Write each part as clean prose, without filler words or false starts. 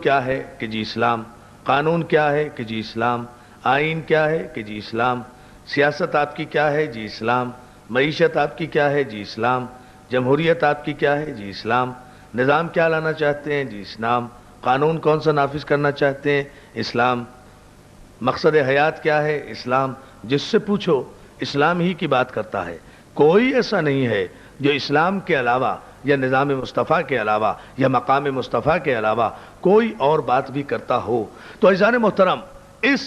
کیا ہے کہ جی اسلام، قانون کیا ہے کہ جی اسلام، آئین کیا ہے کہ جی اسلام، سیاست آپ کی کیا ہے جی اسلام، معیشت آپ کی کیا ہے جی اسلام، جمہوریت آپ کی کیا ہے جی اسلام، نظام کیا لانا چاہتے ہیں جی اسلام، قانون کون سا نافذ کرنا چاہتے ہیں اسلام، مقصد حیات کیا ہے اسلام۔ جس سے پوچھو اسلام ہی کی بات کرتا ہے، کوئی ایسا نہیں ہے جو اسلام کے علاوہ یا نظام مصطفیٰ کے علاوہ یا مقام مصطفیٰ کے علاوہ کوئی اور بات بھی کرتا ہو۔ تو عزیزان محترم، اس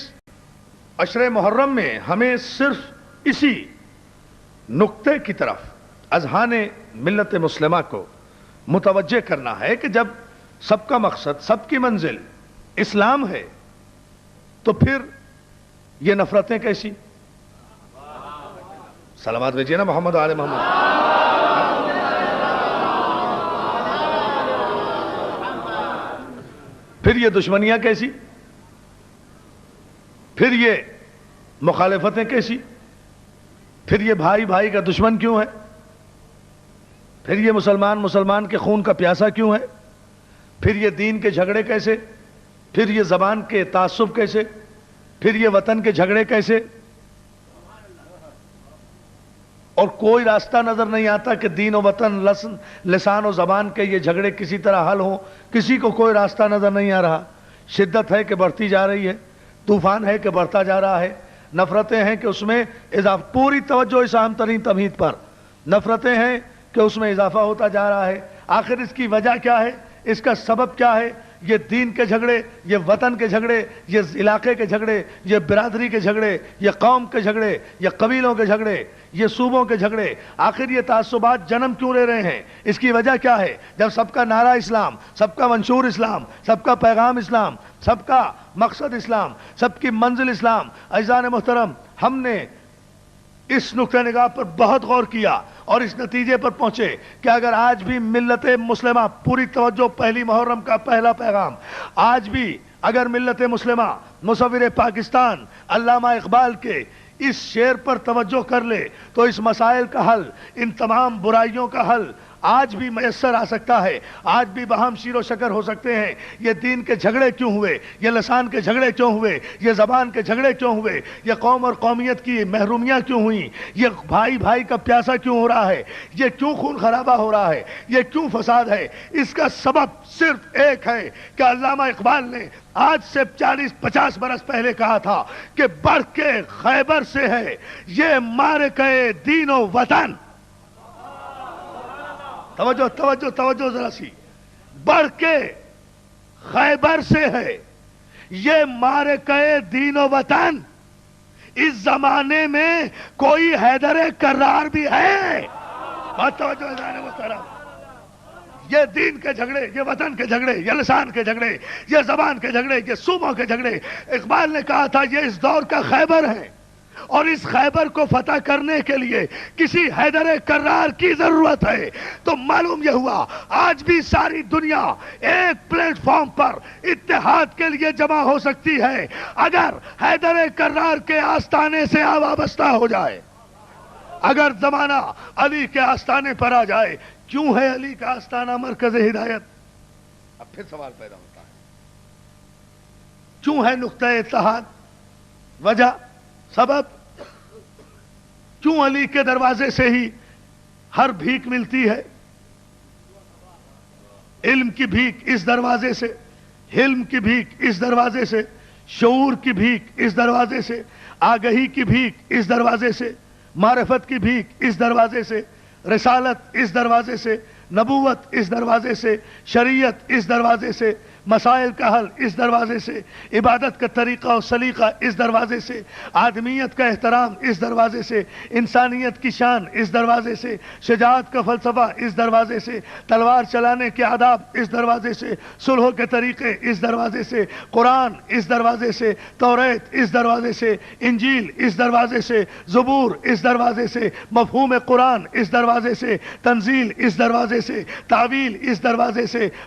عشر محرم میں ہمیں صرف اسی نقطے کی طرف اذہان ملت مسلمہ کو متوجہ کرنا ہے کہ جب سب کا مقصد، سب کی منزل اسلام ہے تو پھر یہ نفرتیں کیسی؟ صلوات بھیجیے نا محمد آل محمد۔ پھر یہ دشمنیاں کیسی؟ پھر یہ مخالفتیں کیسی؟ پھر یہ بھائی بھائی کا دشمن کیوں ہے؟ پھر یہ مسلمان مسلمان کے خون کا پیاسا کیوں ہے؟ پھر یہ دین کے جھگڑے کیسے؟ پھر یہ زبان کے تعصب کیسے؟ پھر یہ وطن کے جھگڑے کیسے؟ اور کوئی راستہ نظر نہیں آتا کہ دین و وطن، لسان و زبان کے یہ جھگڑے کسی طرح حل ہوں۔ کسی کو کوئی راستہ نظر نہیں آ رہا۔ شدت ہے کہ بڑھتی جا رہی ہے، طوفان ہے کہ بڑھتا جا رہا ہے، نفرتیں ہیں کہ اس میں اضافہ، پوری توجہ اس اہم ترین تمہید پر، نفرتیں ہیں کہ اس میں اضافہ ہوتا جا رہا ہے۔ آخر اس کی وجہ کیا ہے؟ اس کا سبب کیا ہے؟ یہ دین کے جھگڑے، یہ وطن کے جھگڑے، یہ علاقے کے جھگڑے، یہ برادری کے جھگڑے، یہ قوم کے جھگڑے، یہ قبیلوں کے جھگڑے، یہ صوبوں کے جھگڑے، آخر یہ تعصبات جنم کیوں لے رہے ہیں؟ اس کی وجہ کیا ہے؟ جب سب کا نعرہ اسلام، سب کا منشور اسلام، سب کا پیغام اسلام، سب کا مقصد اسلام، سب کی منزل اسلام۔ عزیزان محترم، ہم نے اس نقطہ نگاہ پر بہت غور کیا اور اس نتیجے پر پہنچے کہ اگر آج بھی ملت مسلمہ، پوری توجہ پہلی محرم کا پہلا پیغام، آج بھی اگر ملت مسلمہ مصور پاکستان علامہ اقبال کے اس شعر پر توجہ کر لے تو اس مسائل کا حل، ان تمام برائیوں کا حل آج بھی میسر آ سکتا ہے۔ آج بھی باہم شیر و شکر ہو سکتے ہیں۔ یہ دین کے جھگڑے کیوں ہوئے؟ یہ لسان کے جھگڑے کیوں ہوئے؟ یہ زبان کے جھگڑے کیوں ہوئے؟ یہ قوم اور قومیت کی محرومیاں کیوں ہوئیں؟ یہ بھائی بھائی کا پیاسا کیوں ہو رہا ہے؟ یہ کیوں خون خرابہ ہو رہا ہے؟ یہ کیوں فساد ہے؟ اس کا سبب صرف ایک ہے کہ علامہ اقبال نے آج سے 40-50 برس پہلے کہا تھا کہ بڑھ کے خیبر سے ہے یہ معرکہ دین و وطن۔ توجہ توجہ توجہ ذرا سی، بڑھ کے خیبر سے ہے یہ معرکہ دین و وطن۔ اس زمانے میں کوئی حیدر کرار بھی ہے؟ بات توجہ ہے محترم۔ یہ دین کے جھگڑے، یہ وطن کے جھگڑے، یہ لسان کے جھگڑے، یہ زبان کے جھگڑے، یہ صوبوں کے جھگڑے، اقبال نے کہا تھا یہ اس دور کا خیبر ہے، اور اس خیبر کو فتح کرنے کے لیے کسی حیدر کرار کی ضرورت ہے۔ تو معلوم یہ ہوا آج بھی ساری دنیا ایک پلیٹ فارم پر اتحاد کے لیے جمع ہو سکتی ہے اگر حیدر کرار کے آستانے سے وابستہ ہو جائے، اگر زمانہ علی کے آستانے پر آ جائے۔ کیوں ہے علی کا آستانہ مرکز ہدایت؟ اب پھر سوال پیدا ہوتا ہے، کیوں ہے نقطہ اتحاد؟ وجہ، سبب، کیوں علی کے دروازے سے ہی ہر بھیک ملتی ہے؟ علم کی بھیک اس دروازے سے، حلم کی بھیک اس دروازے سے، شعور کی بھیک اس دروازے سے، آگہی کی بھیک اس دروازے سے، معرفت کی بھیک اس دروازے سے، رسالت اس دروازے سے، نبوت اس دروازے سے، شریعت اس دروازے سے، مسائل کا حل اس دروازے سے، عبادت کا طریقہ اور سلیقہ اس دروازے سے، آدمیت کا احترام اس دروازے سے، انسانیت کی شان اس دروازے سے، شجاعت کا فلسفہ اس دروازے سے، تلوار چلانے کے آداب اس دروازے سے، صلح کے طریقے اس دروازے سے، قرآن اس دروازے سے، توریت اس دروازے سے، انجیل اس دروازے سے، زبور اس دروازے سے، مفہوم قرآن اس دروازے سے، تنزیل اس دروازے سے، تعویل اس دروازے سے،